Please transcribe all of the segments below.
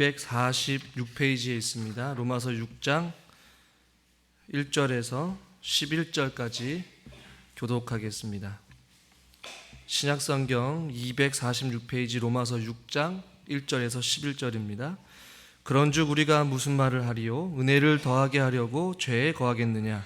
246페이지에 있습니다. 로마서 6장 1절에서 11절까지 교독하겠습니다. 신약성경 246페이지 로마서 6장 1절에서 11절입니다. 그런즉 우리가 무슨 말을 하리요? 은혜를 더하게 하려고 죄에 거하겠느냐?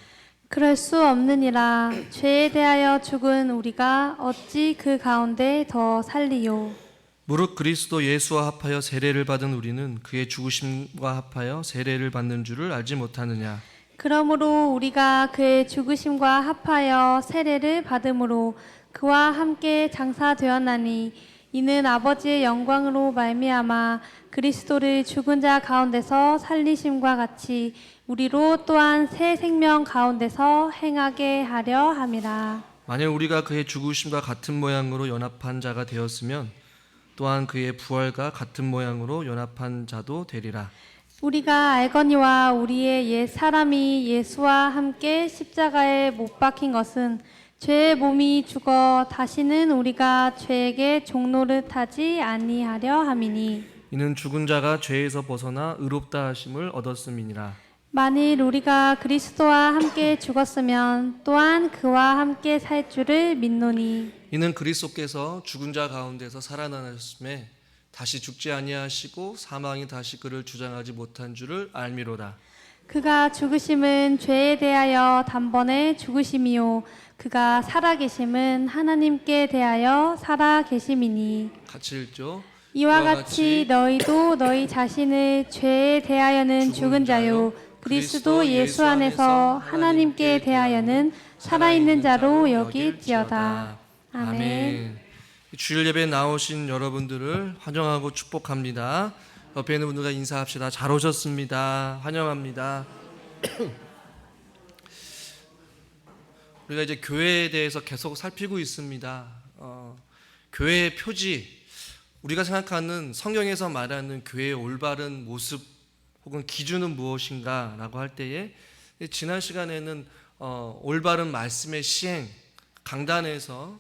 그럴 수 없느니라. 죄에 대하여 죽은 우리가 어찌 그 가운데 더 살리요? 무릇 그리스도 예수와 합하여 세례를 받은 우리는 그의 죽으심과 합하여 세례를 받는 줄을 알지 못하느냐? 그러므로 우리가 그의 죽으심과 합하여 세례를 받음으로 그와 함께 장사되었나니 이는 아버지의 영광으로 말미암아 그리스도를 죽은 자 가운데서 살리심과 같이 우리로 또한 새 생명 가운데서 행하게 하려 함이라. 만일 우리가 그의 죽으심과 같은 모양으로 연합한 자가 되었으면 또한 그의 부활과 같은 모양으로 연합한 자도 되리라. 우리가 알거니와 우리의 옛 사람이 예수와 함께 십자가에 못 박힌 것은 죄의 몸이 죽어 다시는 우리가 죄에게 종노릇하지 아니하려 함이니 이는 죽은 자가 죄에서 벗어나 의롭다 하심을 얻었음이니라. 만일 우리가 그리스도와 함께 죽었으면 또한 그와 함께 살 줄을 믿노니 이는 그리스도께서 죽은 자 가운데서 살아나셨음에 다시 죽지 아니하시고 사망이 다시 그를 주장하지 못한 줄을 알미로다. 그가 죽으심은 죄에 대하여 단번에 죽으심이요 그가 살아계심은 하나님께 대하여 살아계심이니 같이 읽죠. 이와 같이 너희도 너희 자신을 죄에 대하여는 죽은 자요 그리스도 예수 안에서 하나님께 대하여는 살아있는 자로 여길지어다. 아멘. 주일 예배에 나오신 여러분들을 환영하고 축복합니다. 옆에 있는 분들과 인사합시다. 잘 오셨습니다. 환영합니다. 우리가 이제 교회에 대해서 계속 살피고 있습니다. 교회의 표지, 우리가 생각하는 성경에서 말하는 교회의 올바른 모습 혹은 기준은 무엇인가 라고 할 때에 지난 시간에는 올바른 말씀의 시행, 강단에서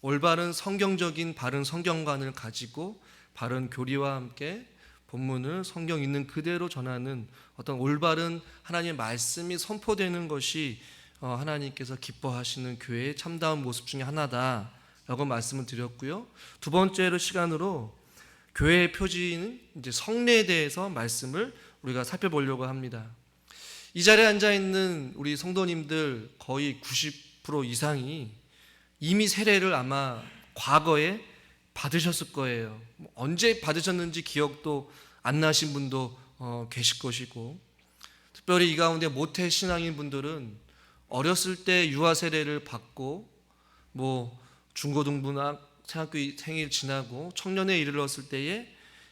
올바른 성경적인 바른 성경관을 가지고 바른 교리와 함께 본문을 성경 있는 그대로 전하는 어떤 올바른 하나님의 말씀이 선포되는 것이 하나님께서 기뻐하시는 교회의 참다운 모습 중에 하나다라고 말씀을 드렸고요. 두 번째로 시간으로 교회의 표지는 이제 성례에 대해서 말씀을 우리가 살펴보려고 합니다. 이 자리에 앉아 있는 우리 성도님들 거의 90% 이상이 이미 세례를 아마 과거에 받으셨을 거예요. 언제 받으셨는지 기억도 안 나신 분도 계실 것이고, 특별히 이 가운데 모태 신앙인 분들은 어렸을 때 유아 세례를 받고 중고등부나 생학교 생일 지나고 청년에 이르렀을 때에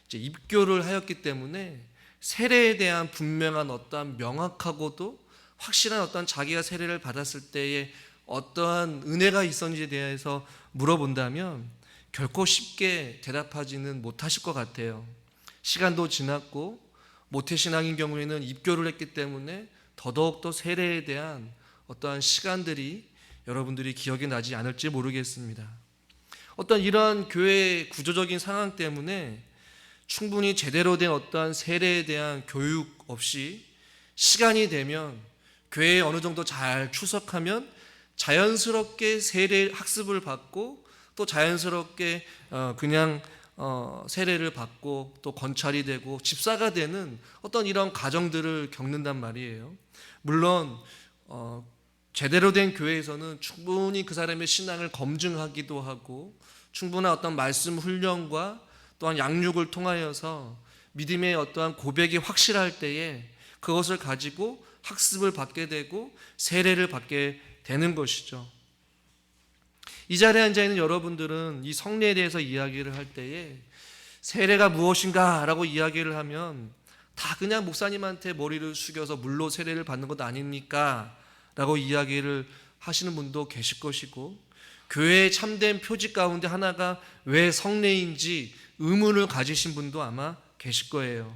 이제 입교를 하였기 때문에 세례에 대한 분명한 어떠한 명확하고도 확실한 어떤 자기가 세례를 받았을 때에 어떠한 은혜가 있었는지에 대해서 물어본다면 결코 쉽게 대답하지는 못하실 것 같아요. 시간도 지났고 모태신앙인 경우에는 입교를 했기 때문에 더더욱더 세례에 대한 어떠한 시간들이 여러분들이 기억이 나지 않을지 모르겠습니다. 어떤 이러한 교회의 구조적인 상황 때문에 충분히 제대로 된 어떠한 세례에 대한 교육 없이 시간이 되면 교회에 어느 정도 잘 출석하면 자연스럽게 세례 학습을 받고 또 자연스럽게 그냥 세례를 받고 또 건찰이 되고 집사가 되는 어떤 이런 과정들을 겪는단 말이에요. 물론 제대로 된 교회에서는 충분히 그 사람의 신앙을 검증하기도 하고 충분한 어떤 말씀 훈련과 또한 양육을 통하여서 믿음의 어떠한 고백이 확실할 때에 그것을 가지고 학습을 받게 되고 세례를 받게 되는 것이죠. 이 자리에 앉아있는 여러분들은 이 성례에 대해서 이야기를 할 때에 세례가 무엇인가 라고 이야기를 하면 다 그냥 목사님한테 머리를 숙여서 물로 세례를 받는 것 아닙니까? 라고 이야기를 하시는 분도 계실 것이고, 교회의 참된 표지 가운데 하나가 왜 성례인지 의문을 가지신 분도 아마 계실 거예요.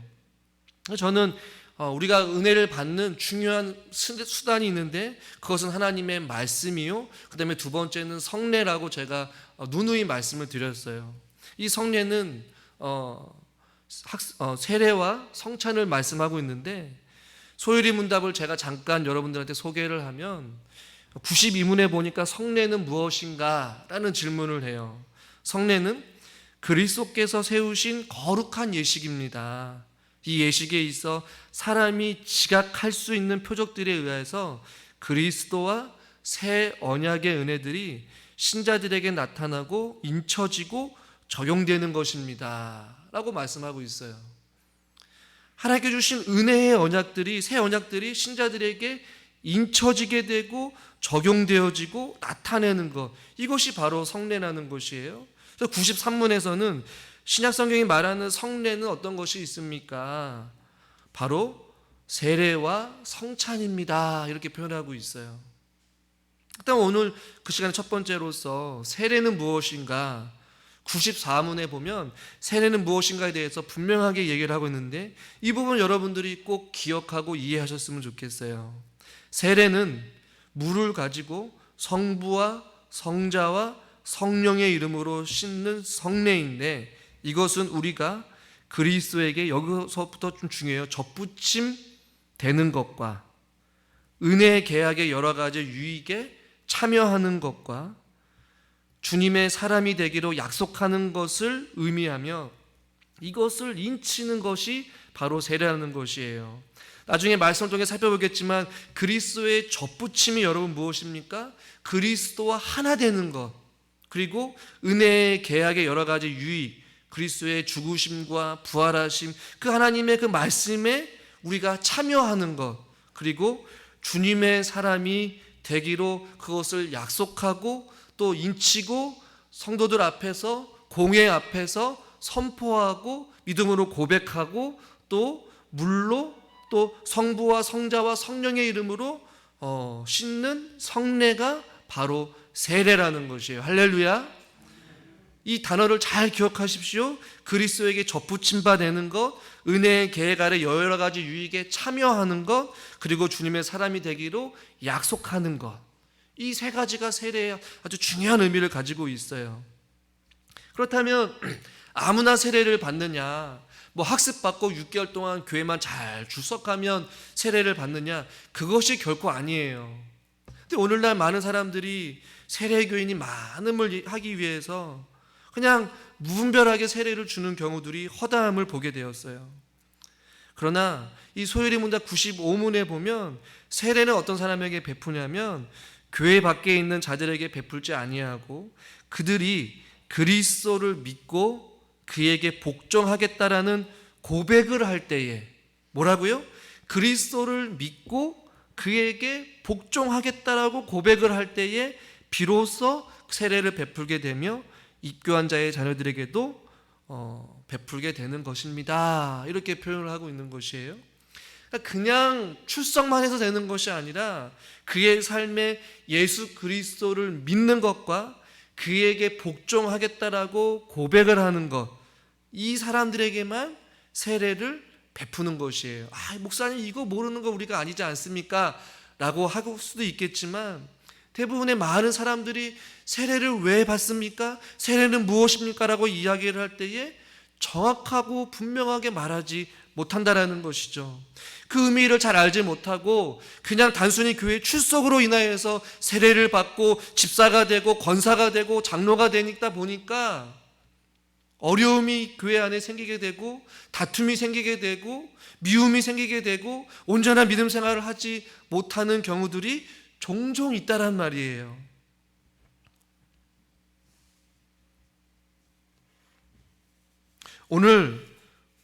저는 우리가 은혜를 받는 중요한 수단이 있는데 그것은 하나님의 말씀이요, 그 다음에 두 번째는 성례라고 제가 누누이 말씀을 드렸어요. 이 성례는 세례와 성찬을 말씀하고 있는데, 소율이 문답을 제가 잠깐 여러분들한테 소개를 하면 92문에 보니까 성례는 무엇인가? 라는 질문을 해요. 성례는 그리스도께서 세우신 거룩한 예식입니다. 이 예식에 있어 사람이 지각할 수 있는 표적들에 의해서 그리스도와 새 언약의 은혜들이 신자들에게 나타나고 인쳐지고 적용되는 것입니다 라고 말씀하고 있어요. 하나님께 주신 은혜의 언약들이, 새 언약들이 신자들에게 인쳐지게 되고 적용되어지고 나타내는 것, 이것이 바로 성례라는 것이에요. 그래서 93문에서는 신약 성경이 말하는 성례는 어떤 것이 있습니까? 바로 세례와 성찬입니다 이렇게 표현하고 있어요. 일단 오늘 그 시간에 첫 번째로서 세례는 무엇인가, 94문에 보면 세례는 무엇인가에 대해서 분명하게 얘기를 하고 있는데, 이 부분 여러분들이 꼭 기억하고 이해하셨으면 좋겠어요. 세례는 물을 가지고 성부와 성자와 성령의 이름으로 씻는 성례인데, 이것은 우리가 그리스도에게, 여기서부터 좀 중요해요, 접붙임 되는 것과 은혜의 계약의 여러 가지 유익에 참여하는 것과 주님의 사람이 되기로 약속하는 것을 의미하며, 이것을 인치는 것이 바로 세례라는 것이에요. 나중에 말씀을 통해 살펴보겠지만 그리스도의 접붙임이 여러분 무엇입니까? 그리스도와 하나 되는 것, 그리고 은혜의 계약의 여러 가지 유익, 그리스도의 죽으심과 부활하심, 그 하나님의 그 말씀에 우리가 참여하는 것, 그리고 주님의 사람이 되기로 그것을 약속하고 또 인치고 성도들 앞에서, 공회 앞에서 선포하고 믿음으로 고백하고 또 물로 또 성부와 성자와 성령의 이름으로 씻는 성례가 바로 세례라는 것이에요. 할렐루야. 이 단어를 잘 기억하십시오. 그리스도에게 접붙임 바 되는 것, 은혜의 계획 아래 여러 가지 유익에 참여하는 것, 그리고 주님의 사람이 되기로 약속하는 것, 이 세 가지가 세례에 아주 중요한 의미를 가지고 있어요. 그렇다면 아무나 세례를 받느냐, 뭐 학습받고 6개월 동안 교회만 잘 출석하면 세례를 받느냐, 그것이 결코 아니에요. 근데 오늘날 많은 사람들이 세례교인이 많음을 하기 위해서 그냥 무분별하게 세례를 주는 경우들이 허다함을 보게 되었어요. 그러나 이 소율이 문답 95문에 보면 세례는 어떤 사람에게 베푸냐면 교회 밖에 있는 자들에게 베풀지 아니하고 그들이 그리스도를 믿고 그에게 복종하겠다라는 고백을 할 때에, 뭐라고요? 그리스도를 믿고 그에게 복종하겠다라고 고백을 할 때에 비로소 세례를 베풀게 되며 입교한 자의 자녀들에게도 베풀게 되는 것입니다. 이렇게 표현을 하고 있는 것이에요. 그냥 출석만 해서 되는 것이 아니라 그의 삶에 예수 그리스도를 믿는 것과 그에게 복종하겠다라고 고백을 하는 것, 이 사람들에게만 세례를 베푸는 것이에요. 목사님 이거 모르는 거 우리가 아니지 않습니까? 라고 할 수도 있겠지만 대부분의 많은 사람들이 세례를 왜 받습니까? 세례는 무엇입니까? 라고 이야기를 할 때에 정확하고 분명하게 말하지 못한다라는 것이죠. 그 의미를 잘 알지 못하고 그냥 단순히 교회 출석으로 인하여서 세례를 받고 집사가 되고 권사가 되고 장로가 되다 보니까 어려움이 교회 안에 생기게 되고 다툼이 생기게 되고 미움이 생기게 되고 온전한 믿음 생활을 하지 못하는 경우들이 종종 있다란 말이에요. 오늘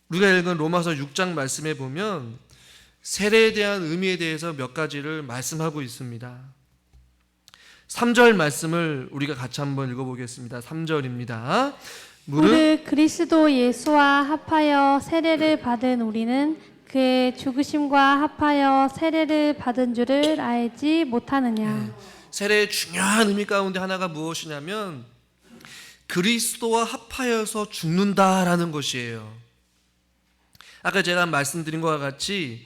우리가 읽은 로마서 6장 말씀에 보면 세례에 대한 의미에 대해서 몇 가지를 말씀하고 있습니다. 3절 말씀을 우리가 같이 한번 읽어보겠습니다. 3절입니다. 무릇 그리스도 예수와 합하여 세례를 받은 우리는 그의 죽으심과 합하여 세례를 받은 줄을 알지 못하느냐. 세례의 중요한 의미 가운데 하나가 무엇이냐면 그리스도와 합하여서 죽는다라는 것이에요. 아까 제가 말씀드린 것과 같이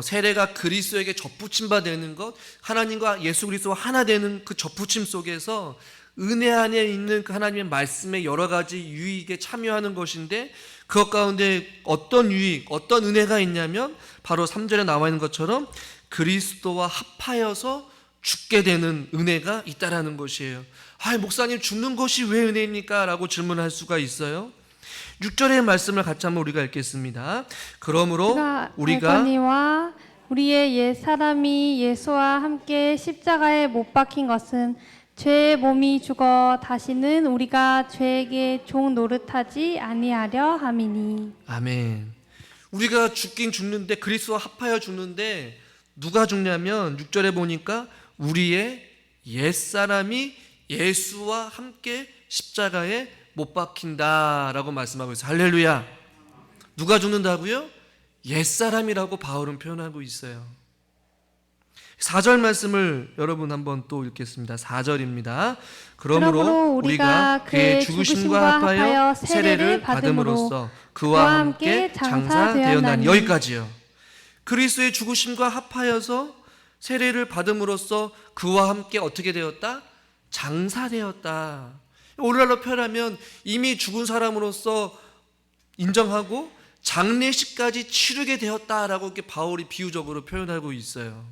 세례가 그리스도에게 접붙임 바 되는 것, 하나님과 예수 그리스도와 하나 되는 그 접붙임 속에서 은혜 안에 있는 그 하나님의 말씀의 여러 가지 유익에 참여하는 것인데, 그것 가운데 어떤 유익, 어떤 은혜가 있냐면 바로 3절에 나와 있는 것처럼 그리스도와 합하여서 죽게 되는 은혜가 있다라는 것이에요. 목사님, 죽는 것이 왜 은혜입니까? 라고 질문할 수가 있어요. 6절의 말씀을 같이 한번 우리가 읽겠습니다. 그러므로 우리가 알거니와 우리의 옛 사람이 예수와 함께 십자가에 못 박힌 것은 죄의 몸이 죽어 다시는 우리가 죄에게 종 노릇하지 아니하려 함이니. 아멘. 우리가 죽긴 죽는데, 그리스도와 합하여 죽는데 누가 죽냐면 6절에 보니까 우리의 옛사람이 예수와 함께 십자가에 못 박힌다라고 말씀하고 있어요. 할렐루야. 누가 죽는다고요? 옛사람이라고 바울은 표현하고 있어요. 4절 말씀을 여러분 한번 또 읽겠습니다. 4절입니다. 그러므로 우리가 그의 죽으심과 합하여 세례를 받음으로써 그와 함께 장사되었나니. 여기까지요. 그리스도의 죽으심과 합하여서 세례를 받음으로써 그와 함께 어떻게 되었다? 장사되었다. 오늘날로 표현하면 이미 죽은 사람으로서 인정하고 장례식까지 치르게 되었다라고 이렇게 바울이 비유적으로 표현하고 있어요.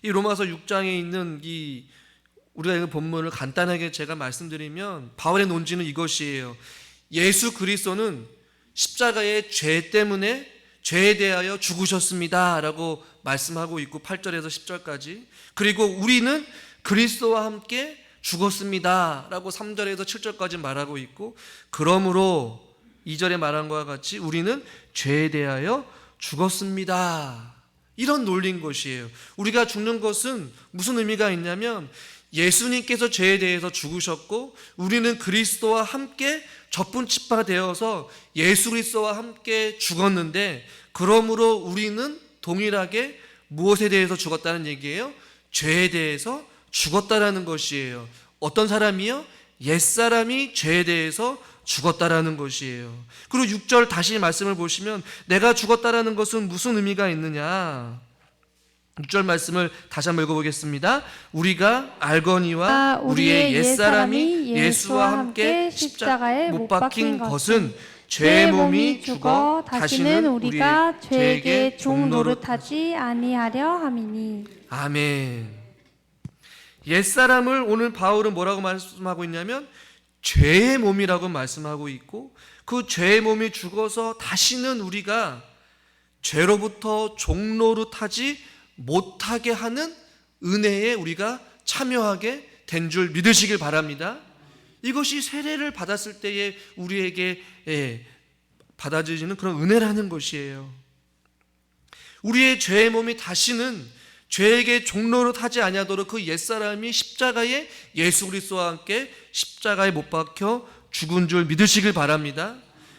이 로마서 6장에 있는 이 우리가 읽은 본문을 간단하게 제가 말씀드리면 바울의 논지는 이것이에요. 예수 그리스도는 십자가의 죄 때문에 죄에 대하여 죽으셨습니다 라고 말씀하고 있고, 8절에서 10절까지. 그리고 우리는 그리스도와 함께 죽었습니다 라고 3절에서 7절까지 말하고 있고, 그러므로 2절에 말한 것과 같이 우리는 죄에 대하여 죽었습니다, 이런 논리인 것이에요. 우리가 죽는 것은 무슨 의미가 있냐면 예수님께서 죄에 대해서 죽으셨고 우리는 그리스도와 함께 접분치파 되어서 예수 그리스도와 함께 죽었는데, 그러므로 우리는 동일하게 무엇에 대해서 죽었다는 얘기예요? 죄에 대해서 죽었다라는 것이에요. 어떤 사람이요? 옛사람이 죄에 대해서 죽었다라는 것이에요. 그리고 6절 다시 말씀을 보시면 내가 죽었다라는 것은 무슨 의미가 있느냐? 6절 말씀을 다시 한번 읽어보겠습니다. 우리가 알거니와 우리의 옛사람이 예수와 함께 십자가에 못 박힌 것은 죄의 몸이 죽어 다시는 우리가 죄에게 종 노릇하지 아니하려 함이니. 아멘. 옛사람을 오늘 바울은 뭐라고 말씀하고 있냐면 죄의 몸이라고 말씀하고 있고, 그 죄의 몸이 죽어서 다시는 우리가 죄로부터 종 노릇하지 못하게 하는 은혜에 우리가 참여하게 된 줄 믿으시길 바랍니다. 이것이 세례를 받았을 때에 우리에게 받아들이는 그런 은혜라는 것이에요. 우리의 죄의 몸이 다시는 죄에게 종노릇하지 아니하도록 그 옛사람이 십자가에 예수 그리스도와 함께 십자가에 못 박혀 죽은 줄 믿으시길 바랍니다.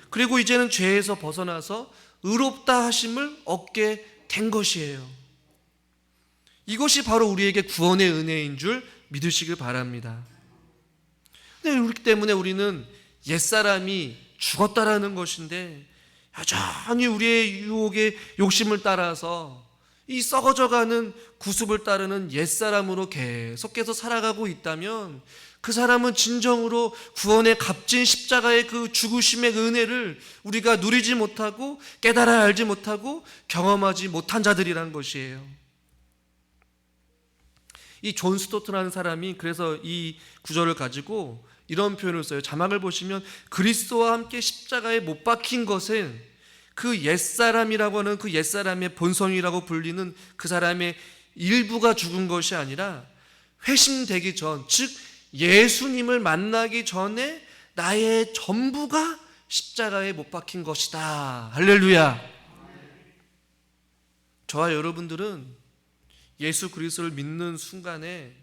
그리고 이제는 죄에서 벗어나서 의롭다 하심을 얻게 된 것이에요. 이것이 바로 우리에게 구원의 은혜인 줄 믿으시길 바랍니다. 근데 그렇기 때문에 우리는 옛사람이 죽었다라는 것인데 여전히 우리의 유혹의 욕심을 따라서 이 썩어져가는 구습을 따르는 옛사람으로 계속해서 살아가고 있다면 그 사람은 진정으로 구원의 값진 십자가의 그 죽으심의 은혜를 우리가 누리지 못하고 깨달아 알지 못하고 경험하지 못한 자들이라는 것이에요. 이 존 스토트라는 사람이 그래서 이 구절을 가지고 이런 표현을 써요. 자막을 보시면 그리스도와 함께 십자가에 못 박힌 것은 그 옛사람이라고 하는 그 옛사람의 본성이라고 불리는 그 사람의 일부가 죽은 것이 아니라 회심되기 전, 즉 예수님을 만나기 전에 나의 전부가 십자가에 못 박힌 것이다. 할렐루야. 저와 여러분들은 예수 그리스도를 믿는 순간에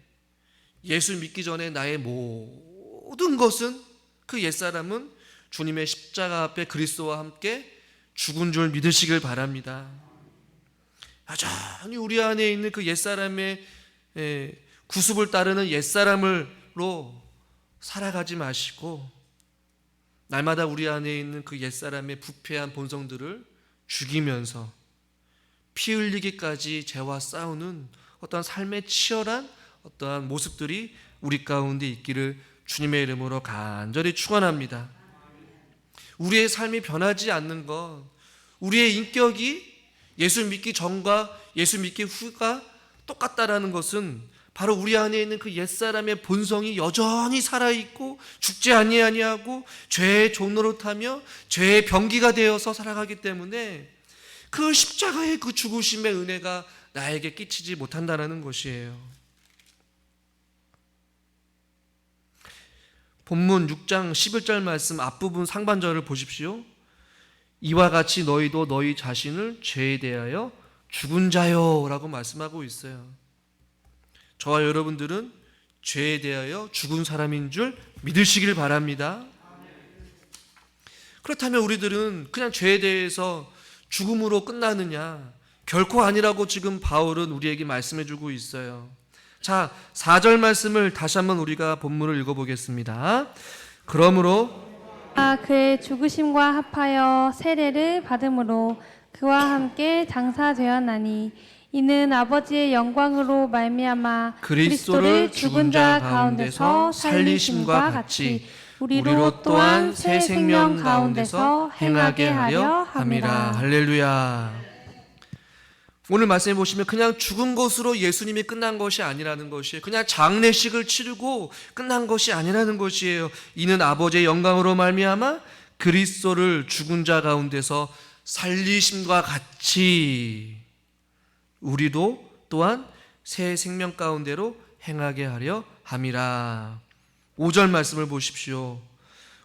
예수 믿기 전에 나의 모든 것은, 그 옛사람은 주님의 십자가 앞에 그리스도와 함께 죽은 줄 믿으시길 바랍니다. 여전히 우리 안에 있는 그 옛사람의 구습을 따르는 옛사람으로 살아가지 마시고 날마다 우리 안에 있는 그 옛사람의 부패한 본성들을 죽이면서 피 흘리기까지 죄와 싸우는 어떠한 삶의 치열한 어떠한 모습들이 우리 가운데 있기를 주님의 이름으로 간절히 축원합니다. 우리의 삶이 변하지 않는 것, 우리의 인격이 예수 믿기 전과 예수 믿기 후가 똑같다라는 것은 바로 우리 안에 있는 그 옛사람의 본성이 여전히 살아있고 죽지 아니하고 죄의 종로로 타며 죄의 병기가 되어서 살아가기 때문에 그 십자가의 그 죽으심의 은혜가 나에게 끼치지 못한다는 것이에요. 본문 6장 11절 말씀 앞부분 상반절을 보십시오. 이와 같이 너희도 너희 자신을 죄에 대하여 죽은 자요 라고 말씀하고 있어요. 저와 여러분들은 죄에 대하여 죽은 사람인 줄 믿으시길 바랍니다. 그렇다면 우리들은 그냥 죄에 대해서 죽음으로 끝나느냐? 결코 아니라고 지금 바울은 우리에게 말씀해 주고 있어요. 자, 4절 말씀을 다시 한번 우리가 본문을 읽어보겠습니다. 그러므로 그의 죽으심과 합하여 세례를 받음으로 그와 함께 장사되었나니 이는 아버지의 영광으로 말미암아 그리스도를 죽은 자 가운데서 살리심과 같이 우리로 또한 새 생명 가운데서 행하게 하려 함이라. 할렐루야. 오늘 말씀해 보시면 그냥 죽은 것으로 예수님이 끝난 것이 아니라는 것이에요. 그냥 장례식을 치르고 끝난 것이 아니라는 것이에요. 이는 아버지의 영광으로 말미암아 그리스도를 죽은 자 가운데서 살리심과 같이 우리도 또한 새 생명 가운데로 행하게 하려 함이라. 5절 말씀을 보십시오.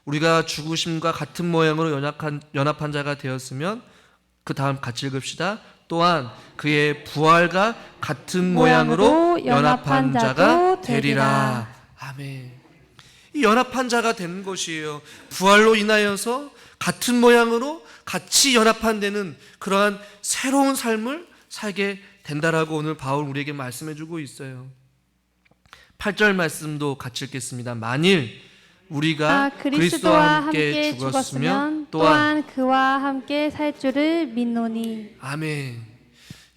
우리가 죽으심과 같은 모양으로 연합한 자가 되었으면 그 다음 같이 읽읍시다. 또한 그의 부활과 같은 모양으로 연합한 자가 되리라. 아멘. 이 연합한 자가 되는 것이에요. 부활로 인하여서 같은 모양으로 같이 연합한 데는 그러한 새로운 삶을 살게 된다라고 오늘 바울 우리에게 말씀해 주고 있어요. 8절 말씀도 같이 읽겠습니다. 만일 우리가 그리스도와 함께 죽었으면 또한 그와 함께 살 줄을 믿노니. 아멘.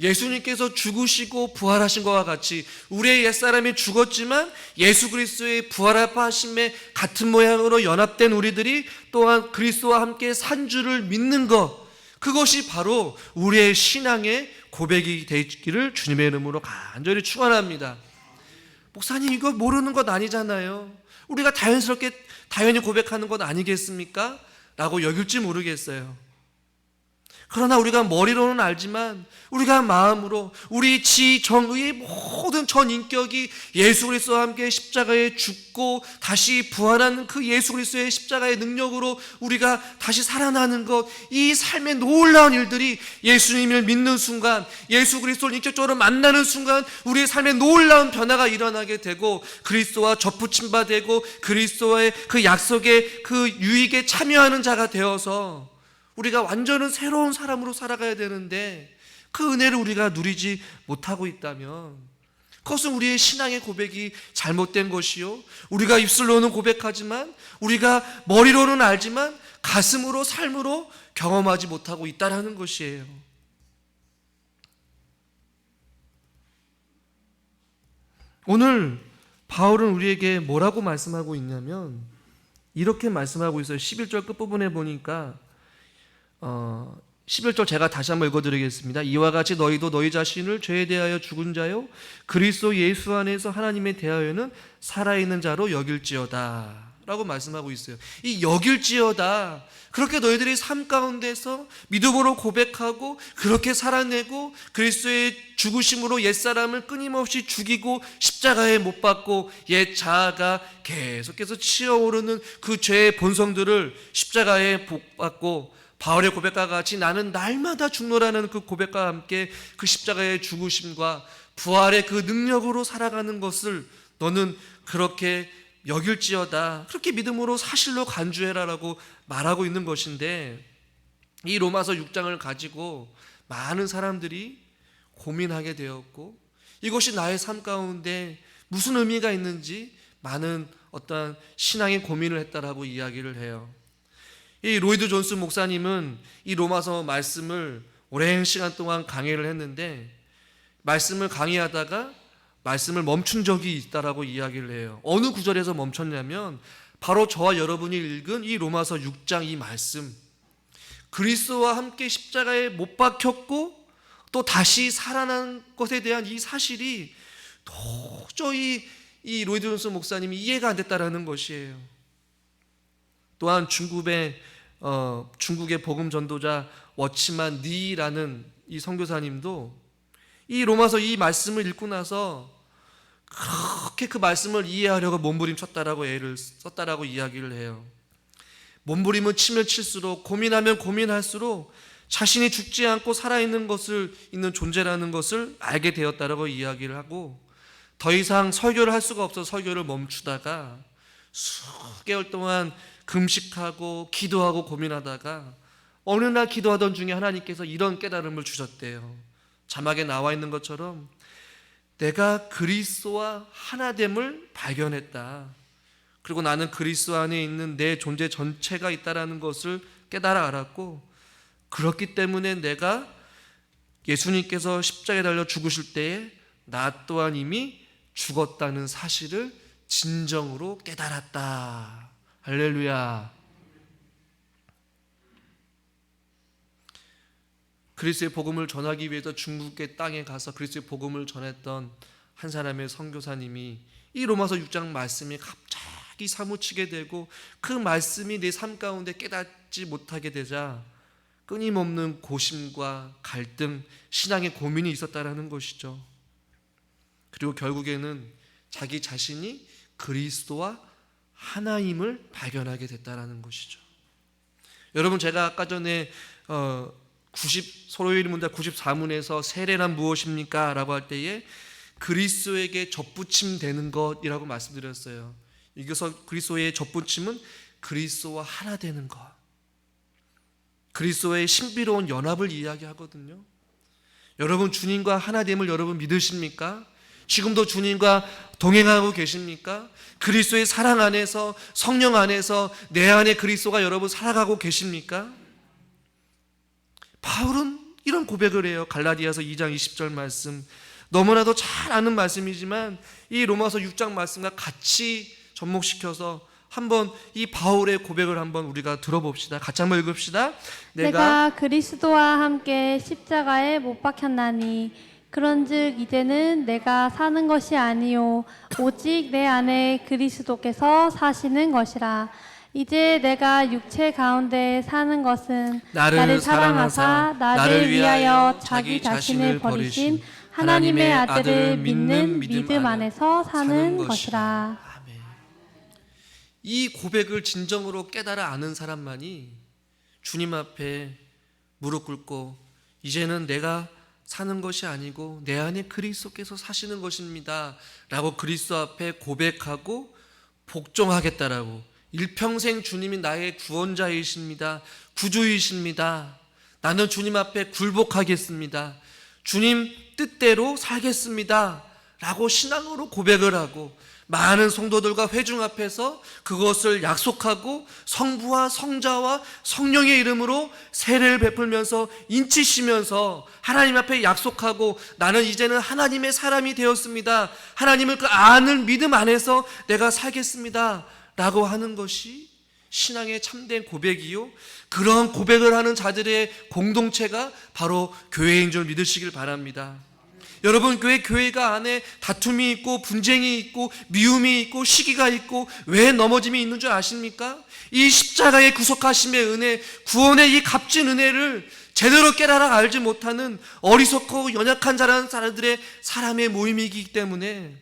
예수님께서 죽으시고 부활하신 것과 같이 우리의 옛사람이 죽었지만 예수 그리스도의 부활하심에 같은 모양으로 연합된 우리들이 또한 그리스도와 함께 산 줄을 믿는 것, 그것이 바로 우리의 신앙의 고백이 되기를 주님의 이름으로 간절히 축원합니다. 목사님, 이거 모르는 것 아니잖아요. 우리가 당연히 고백하는 것 아니겠습니까? 라고 여길지 모르겠어요. 그러나 우리가 머리로는 알지만 우리가 마음으로 우리 지정의의 모든 전 인격이 예수 그리스도와 함께 십자가에 죽고 다시 부활하는 그 예수 그리스도의 십자가의 능력으로 우리가 다시 살아나는 것, 이 삶의 놀라운 일들이 예수님을 믿는 순간, 예수 그리스도를 인격적으로 만나는 순간 우리의 삶에 놀라운 변화가 일어나게 되고 그리스도와 접붙임 바 되고 그리스도의 그 약속의 그 유익에 참여하는 자가 되어서 우리가 완전한 새로운 사람으로 살아가야 되는데 그 은혜를 우리가 누리지 못하고 있다면 그것은 우리의 신앙의 고백이 잘못된 것이요, 우리가 입술로는 고백하지만 우리가 머리로는 알지만 가슴으로 삶으로 경험하지 못하고 있다는 것이에요. 오늘 바울은 우리에게 뭐라고 말씀하고 있냐면 이렇게 말씀하고 있어요. 11절 끝부분에 보니까 11절 제가 다시 한번 읽어드리겠습니다. 이와 같이 너희도 너희 자신을 죄에 대하여 죽은 자요 그리스도 예수 안에서 하나님에 대하여는 살아있는 자로 여길지어다 라고 말씀하고 있어요. 이 여길지어다, 그렇게 너희들이 삶 가운데서 믿음으로 고백하고 그렇게 살아내고 그리스도의 죽으심으로 옛사람을 끊임없이 죽이고 십자가에 못 박고 옛 자아가 계속해서 치어오르는 그 죄의 본성들을 십자가에 못 박고 바울의 고백과 같이 나는 날마다 죽노라는 그 고백과 함께 그 십자가의 죽으심과 부활의 그 능력으로 살아가는 것을 너는 그렇게 여길지어다, 그렇게 믿음으로 사실로 간주해라라고 말하고 있는 것인데, 이 로마서 6장을 가지고 많은 사람들이 고민하게 되었고 이것이 나의 삶 가운데 무슨 의미가 있는지 많은 어떤 신앙의 고민을 했다라고 이야기를 해요. 이 로이드 존스 목사님은 이 로마서 말씀을 오랜 시간 동안 강해를 했는데 말씀을 강의하다가 말씀을 멈춘 적이 있다라고 이야기를 해요. 어느 구절에서 멈췄냐면 바로 저와 여러분이 읽은 이 로마서 6장 이 말씀, 그리스도와 함께 십자가에 못 박혔고 또 다시 살아난 것에 대한 이 사실이 도저히 이 로이드 존스 목사님이 이해가 안 됐다라는 것이에요. 또한 중국의 복음 전도자 워치만 니라는 이 선교사님도 이 로마서 이 말씀을 읽고 나서 그렇게 그 말씀을 이해하려고 몸부림쳤다라고 애를 썼다라고 이야기를 해요. 몸부림은 치면 칠수록, 고민하면 고민할수록 자신이 죽지 않고 살아있는 것을 있는 존재라는 것을 알게 되었다라고 이야기를 하고, 더 이상 설교를 할 수가 없어서 설교를 멈추다가 수개월 동안 금식하고 기도하고 고민하다가 어느 날 기도하던 중에 하나님께서 이런 깨달음을 주셨대요. 자막에 나와 있는 것처럼 내가 그리스도와 하나됨을 발견했다. 그리고 나는 그리스도 안에 있는 내 존재 전체가 있다라는 것을 깨달아 알았고, 그렇기 때문에 내가 예수님께서 십자가에 달려 죽으실 때에 나 또한 이미 죽었다는 사실을 진정으로 깨달았다. 할렐루야. 그리스도의 복음을 전하기 위해서 중국의 땅에 가서 그리스도의 복음을 전했던 한 사람의 선교사님이 이 로마서 6장 말씀이 갑자기 사무치게 되고 그 말씀이 내 삶 가운데 깨닫지 못하게 되자 끊임없는 고심과 갈등, 신앙의 고민이 있었다라는 것이죠. 그리고 결국에는 자기 자신이 그리스도와 하나임을 발견하게 됐다라는 것이죠. 여러분, 제가 아까 전에 소로일 문답 94문에서 세례란 무엇입니까? 라고 할 때에 그리스도에게 접붙임 되는 것이라고 말씀드렸어요. 여기서 그리스도의 접붙임은 그리스도와 하나 되는 것, 그리스도의 신비로운 연합을 이야기하거든요. 여러분, 주님과 하나됨을 여러분 믿으십니까? 지금도 주님과 동행하고 계십니까? 그리스도의 사랑 안에서, 성령 안에서 내 안에 그리스도가 여러분 살아가고 계십니까? 바울은 이런 고백을 해요. 갈라디아서 2장 20절 말씀, 너무나도 잘 아는 말씀이지만 이 로마서 6장 말씀과 같이 접목시켜서 한번 이 바울의 고백을 한번 우리가 들어봅시다. 같이 한번 읽읍시다. 내가 그리스도와 함께 십자가에 못 박혔나니 그런즉 이제는 내가 사는 것이 아니요 오직 내 안에 그리스도께서 사시는 것이라. 이제 내가 육체 가운데 사는 것은 나를 사랑하사 나를 위하여 자기 자신을 버리신 하나님의 아들을 믿는 믿음 안에서 사는 것이라. 아멘. 이 고백을 진정으로 깨달아 아는 사람만이 주님 앞에 무릎 꿇고 이제는 내가 사는 것이 아니고 내 안에 그리스도께서 사시는 것입니다 라고 그리스도 앞에 고백하고 복종하겠다라고, 일평생 주님이 나의 구원자이십니다, 구주이십니다, 나는 주님 앞에 굴복하겠습니다, 주님 뜻대로 살겠습니다 라고 신앙으로 고백을 하고 많은 성도들과 회중 앞에서 그것을 약속하고 성부와 성자와 성령의 이름으로 세례를 베풀면서 인치시면서 하나님 앞에 약속하고 나는 이제는 하나님의 사람이 되었습니다, 하나님을 그 아는 믿음 안에서 내가 살겠습니다 라고 하는 것이 신앙의 참된 고백이요, 그런 고백을 하는 자들의 공동체가 바로 교회인 줄 믿으시길 바랍니다. 여러분, 교회가 안에 다툼이 있고 분쟁이 있고 미움이 있고 시기가 있고 왜 넘어짐이 있는 줄 아십니까? 이 십자가의 구속하심의 은혜, 구원의 이 값진 은혜를 제대로 깨달아 알지 못하는 어리석고 연약한 사람들의 사람의 모임이기 때문에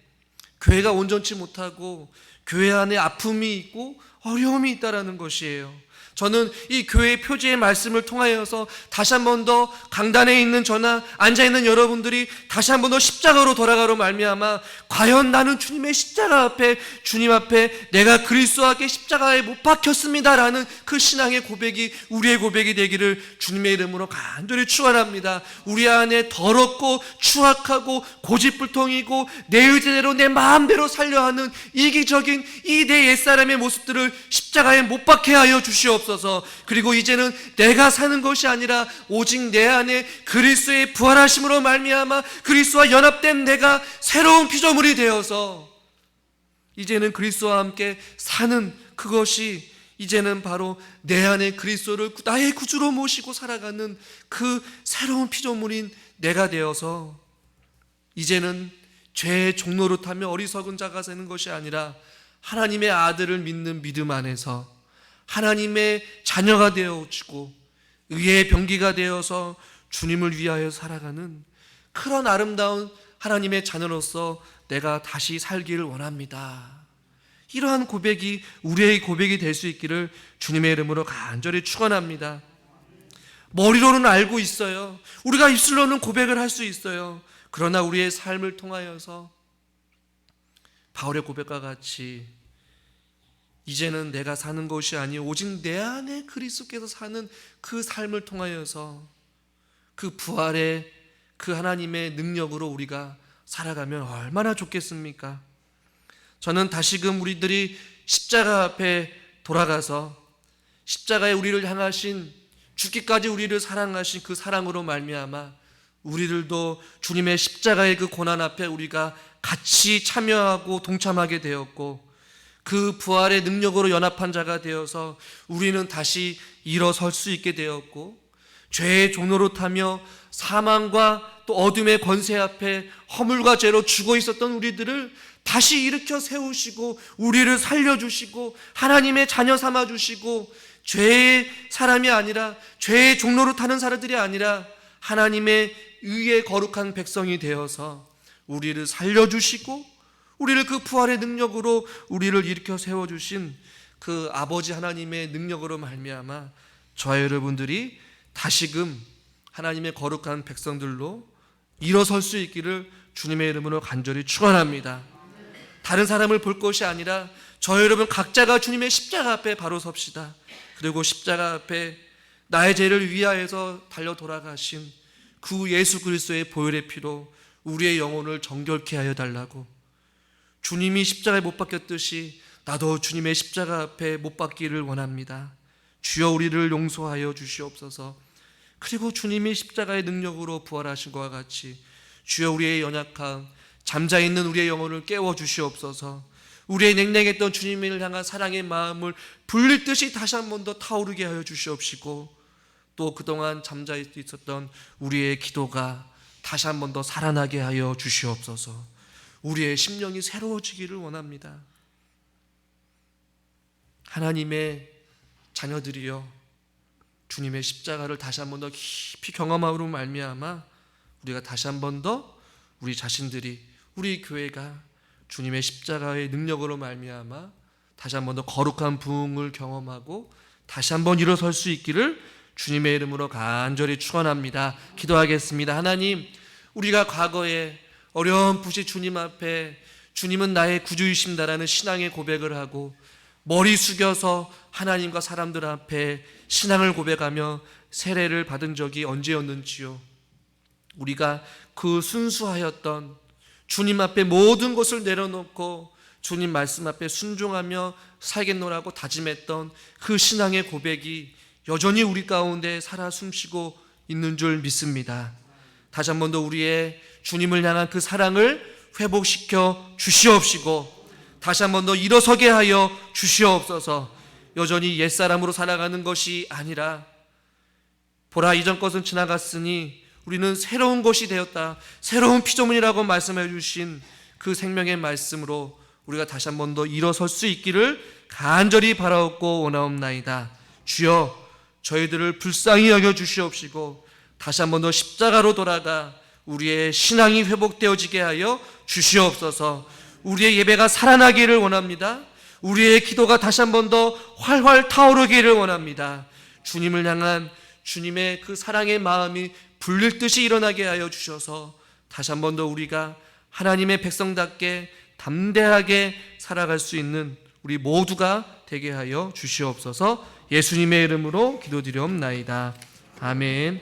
교회가 온전치 못하고 교회 안에 아픔이 있고 어려움이 있다라는 것이에요. 저는 이 교회의 표지의 말씀을 통하여서 다시 한 번 더 강단에 있는 저나 앉아있는 여러분들이 다시 한 번 더 십자가로 돌아가로 말미암아 과연 나는 주님의 십자가 앞에, 주님 앞에 내가 그리스도와 함께 십자가에 못 박혔습니다라는 그 신앙의 고백이 우리의 고백이 되기를 주님의 이름으로 간절히 축원합니다. 우리 안에 더럽고 추악하고 고집불통이고 내 의지대로 내 마음대로 살려 하는 이기적인 이 내 옛사람의 모습들을 십자가에 못 박게 하여 주시옵소서. 주시옵소서. 그리고 이제는 내가 사는 것이 아니라 오직 내 안에 그리스도의 부활하심으로 말미암아 그리스도와 연합된 내가 새로운 피조물이 되어서 이제는 그리스도와 함께 사는 그것이 이제는 바로 내 안에 그리스도를 나의 구주로 모시고 살아가는 그 새로운 피조물인 내가 되어서 이제는 죄의 종로로 타며 어리석은 자가 되는 것이 아니라 하나님의 아들을 믿는 믿음 안에서 하나님의 자녀가 되어지고 의의 병기가 되어서 주님을 위하여 살아가는 그런 아름다운 하나님의 자녀로서 내가 다시 살기를 원합니다. 이러한 고백이 우리의 고백이 될 수 있기를 주님의 이름으로 간절히 축원합니다. 머리로는 알고 있어요. 우리가 입술로는 고백을 할 수 있어요. 그러나 우리의 삶을 통하여서 바울의 고백과 같이 이제는 내가 사는 것이 아니요 오직 내 안에 그리스도께서 사는 그 삶을 통하여서 그 부활의 그 하나님의 능력으로 우리가 살아가면 얼마나 좋겠습니까? 저는 다시금 우리들이 십자가 앞에 돌아가서 십자가에 우리를 향하신 죽기까지 우리를 사랑하신 그 사랑으로 말미암아 우리들도 주님의 십자가의 그 고난 앞에 우리가 같이 참여하고 동참하게 되었고 그 부활의 능력으로 연합한 자가 되어서 우리는 다시 일어설 수 있게 되었고 죄의 종로로 타며 사망과 또 어둠의 권세 앞에 허물과 죄로 죽어 있었던 우리들을 다시 일으켜 세우시고 우리를 살려주시고 하나님의 자녀 삼아주시고 죄의 사람이 아니라 죄의 종로로 타는 사람들이 아니라 하나님의 의의 거룩한 백성이 되어서 우리를 살려주시고 우리를 그 부활의 능력으로 우리를 일으켜 세워주신 그 아버지 하나님의 능력으로 말미암아 저와 여러분들이 다시금 하나님의 거룩한 백성들로 일어설 수 있기를 주님의 이름으로 간절히 축원합니다. 다른 사람을 볼 것이 아니라 저 여러분 각자가 주님의 십자가 앞에 바로 섭시다. 그리고 십자가 앞에 나의 죄를 위하여서 달려 돌아가신 그 예수 그리스도의 보혈의 피로 우리의 영혼을 정결케 하여 달라고 주님이 십자가에 못 박혔듯이 나도 주님의 십자가 앞에 못 박기를 원합니다. 주여 우리를 용서하여 주시옵소서. 그리고 주님이 십자가의 능력으로 부활하신 것과 같이 주여 우리의 연약함 잠자있는 우리의 영혼을 깨워 주시옵소서. 우리의 냉랭했던 주님을 향한 사랑의 마음을 불릴 듯이 다시 한 번 더 타오르게 하여 주시옵시고 또 그동안 잠자있었던 우리의 기도가 다시 한 번 더 살아나게 하여 주시옵소서. 우리의 심령이 새로워지기를 원합니다. 하나님의 자녀들이여 주님의 십자가를 다시 한 번 더 깊이 경험함으로 말미암아 우리가 다시 한 번 더 우리 자신들이 우리 교회가 주님의 십자가의 능력으로 말미암아 다시 한 번 더 거룩한 부흥을 경험하고 다시 한 번 일어설 수 있기를 주님의 이름으로 간절히 축원합니다. 기도하겠습니다. 하나님, 우리가 과거에 어렴풋이 주님 앞에 주님은 나의 구주이십니다라는 신앙의 고백을 하고 머리 숙여서 하나님과 사람들 앞에 신앙을 고백하며 세례를 받은 적이 언제였는지요. 우리가 그 순수하였던 주님 앞에 모든 것을 내려놓고 주님 말씀 앞에 순종하며 살겠노라고 다짐했던 그 신앙의 고백이 여전히 우리 가운데 살아 숨쉬고 있는 줄 믿습니다. 다시 한 번 더 우리의 주님을 향한 그 사랑을 회복시켜 주시옵시고 다시 한 번 더 일어서게 하여 주시옵소서. 여전히 옛사람으로 살아가는 것이 아니라 보라 이전 것은 지나갔으니 우리는 새로운 것이 되었다. 새로운 피조물이라고 말씀해 주신 그 생명의 말씀으로 우리가 다시 한 번 더 일어설 수 있기를 간절히 바라옵고 원하옵나이다. 주여 저희들을 불쌍히 여겨 주시옵시고 다시 한 번 더 십자가로 돌아가 우리의 신앙이 회복되어지게 하여 주시옵소서. 우리의 예배가 살아나기를 원합니다. 우리의 기도가 다시 한 번 더 활활 타오르기를 원합니다. 주님을 향한 주님의 그 사랑의 마음이 불릴 듯이 일어나게 하여 주셔서 다시 한 번 더 우리가 하나님의 백성답게 담대하게 살아갈 수 있는 우리 모두가 되게 하여 주시옵소서. 예수님의 이름으로 기도드리옵나이다. 아멘.